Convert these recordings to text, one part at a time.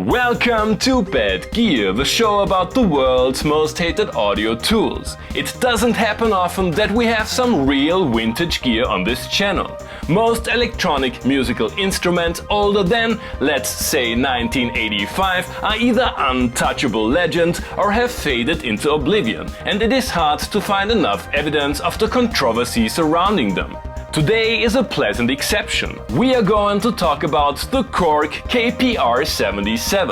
Welcome to Bad Gear, the show about the world's most hated audio tools. It doesn't happen often that we have some real vintage gear on this channel. Most electronic musical instruments older than, let's say, 1985 are either untouchable legends or have faded into oblivion, and it is hard to find enough evidence of the controversy surrounding them. Today is a pleasant exception. We are going to talk about the Korg KPR-77.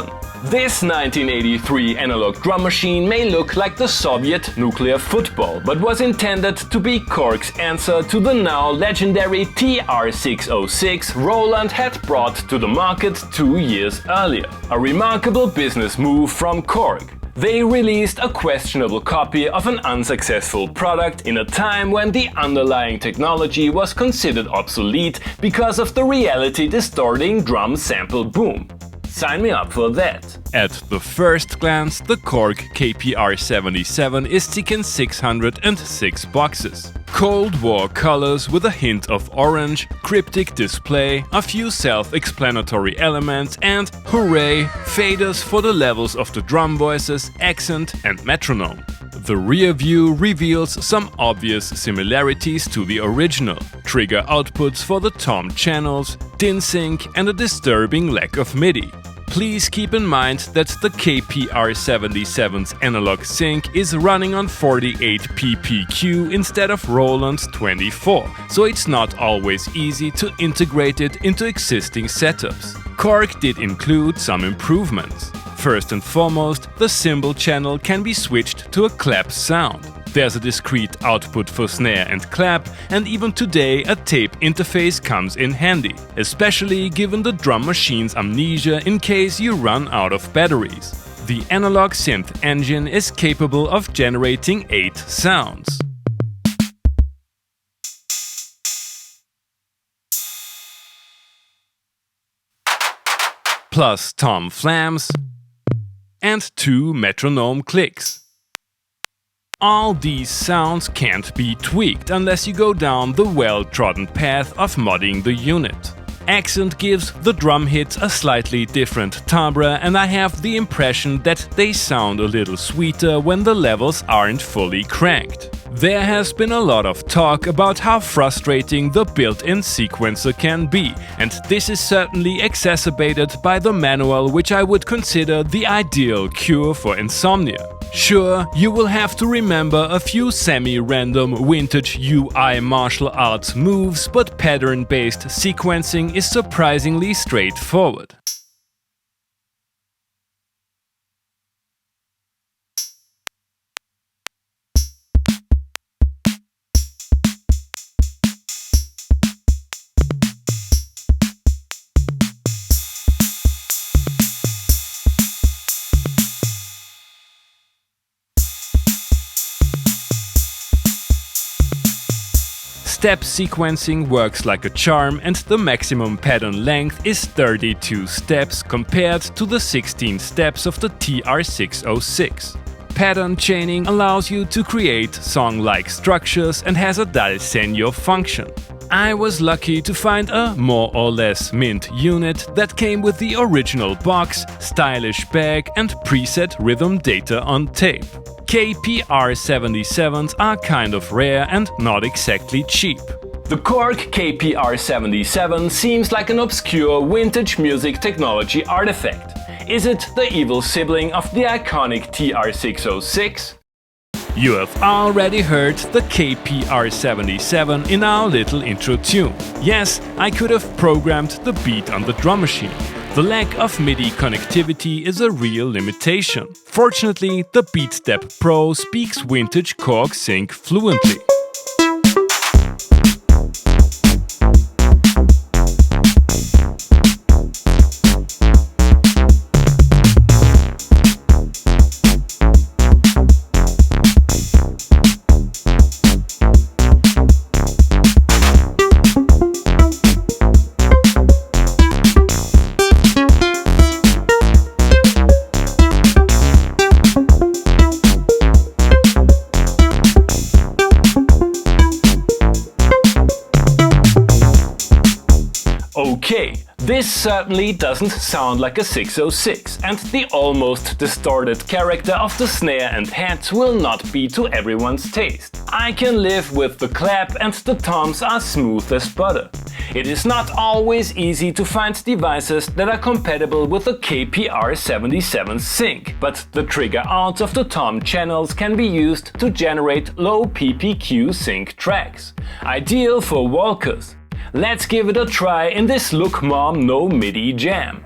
This 1983 analog drum machine may look like the Soviet nuclear football, but was intended to be Korg's answer to the now legendary TR-606 Roland had brought to the market 2 years earlier. A remarkable business move from Korg. They released a questionable copy of an unsuccessful product in a time when the underlying technology was considered obsolete because of the reality-distorting drum sample boom. Sign me up for that. At the first glance, the Korg KPR-77 is ticking 606 boxes. Cold War colors with a hint of orange, cryptic display, a few self-explanatory elements and, hooray, faders for the levels of the drum voices, accent and metronome. The rear view reveals some obvious similarities to the original. Trigger outputs for the tom channels, DIN sync and a disturbing lack of MIDI. Please keep in mind that the KPR-77's analog sync is running on 48 ppq instead of Roland's 24, so it's not always easy to integrate it into existing setups. Korg did include some improvements. First and foremost, the cymbal channel can be switched to a clap sound. There's a discrete output for snare and clap, and even today a tape interface comes in handy, especially given the drum machine's amnesia in case you run out of batteries. The analog synth engine is capable of generating 8 sounds. Plus tom flams and 2 metronome clicks. All these sounds can't be tweaked unless you go down the well-trodden path of modding the unit. Accent gives the drum hits a slightly different timbre, and I have the impression that they sound a little sweeter when the levels aren't fully cranked. There has been a lot of talk about how frustrating the built-in sequencer can be, and this is certainly exacerbated by the manual, which I would consider the ideal cure for insomnia. Sure, you will have to remember a few semi-random vintage UI martial arts moves, but pattern-based sequencing is surprisingly straightforward. Step sequencing works like a charm, and the maximum pattern length is 32 steps compared to the 16 steps of the TR-606. Pattern chaining allows you to create song-like structures and has a dal segno function. I was lucky to find a more or less mint unit that came with the original box, stylish bag and preset rhythm data on tape. KPR-77s are kind of rare and not exactly cheap. The Korg KPR-77 seems like an obscure vintage music technology artifact. Is it the evil sibling of the iconic TR-606? You have already heard the KPR-77 in our little intro tune. Yes, I could have programmed the beat on the drum machine. The lack of MIDI connectivity is a real limitation. Fortunately, the BeatStep Pro speaks vintage Korg sync fluently. me, this certainly doesn't sound like a 606, and the almost distorted character of the snare and head will not be to everyone's taste. I can live with the clap and the toms are smooth as butter. It is not always easy to find devices that are compatible with the KPR-77 sync, but the trigger outs of the tom channels can be used to generate low PPQ sync tracks. Ideal for walkers. Let's give it a try in this Look Mom No MIDI jam.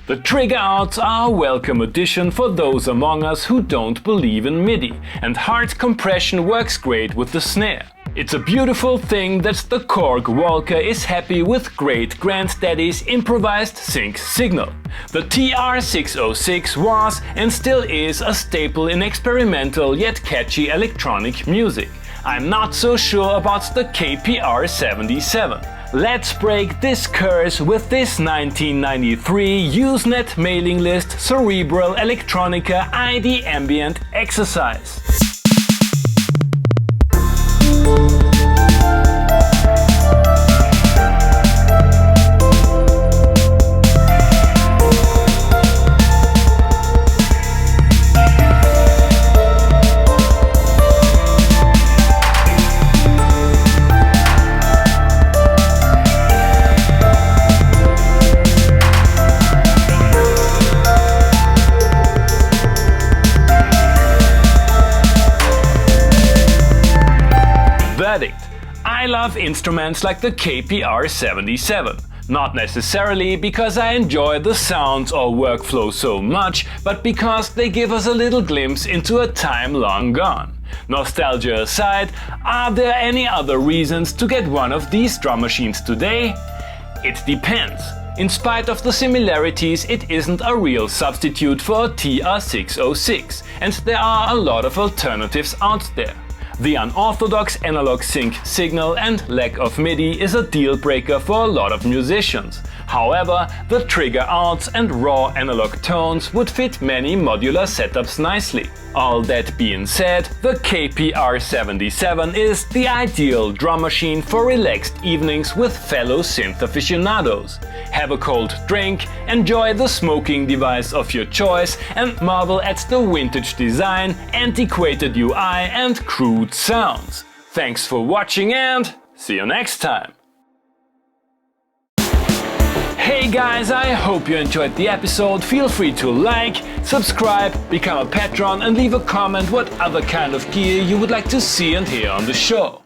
The trigger outs are a welcome addition for those among us who don't believe in MIDI, and hard compression works great with the snare. It's a beautiful thing that the Korg Walker is happy with great granddaddy's improvised sync signal. The TR-606 was and still is a staple in experimental yet catchy electronic music. I'm not so sure about the KPR-77. Let's break this curse with this 1993 Usenet mailing list Cerebral Electronica ID Ambient exercise. I love instruments like the KPR-77. Not necessarily because I enjoy the sounds or workflow so much, but because they give us a little glimpse into a time long gone. Nostalgia aside, are there any other reasons to get one of these drum machines today? It depends. In spite of the similarities, it isn't a real substitute for a TR-606, and there are a lot of alternatives out there. The unorthodox analog sync signal and lack of MIDI is a deal breaker for a lot of musicians. However, the trigger outs and raw analog tones would fit many modular setups nicely. All that being said, the KPR-77 is the ideal drum machine for relaxed evenings with fellow synth aficionados. Have a cold drink, enjoy the smoking device of your choice, and marvel at the vintage design, antiquated UI and crude sounds. Thanks for watching and see you next time! Hey guys, I hope you enjoyed the episode. Feel free to like, subscribe, become a patron and leave a comment what other kind of gear you would like to see and hear on the show.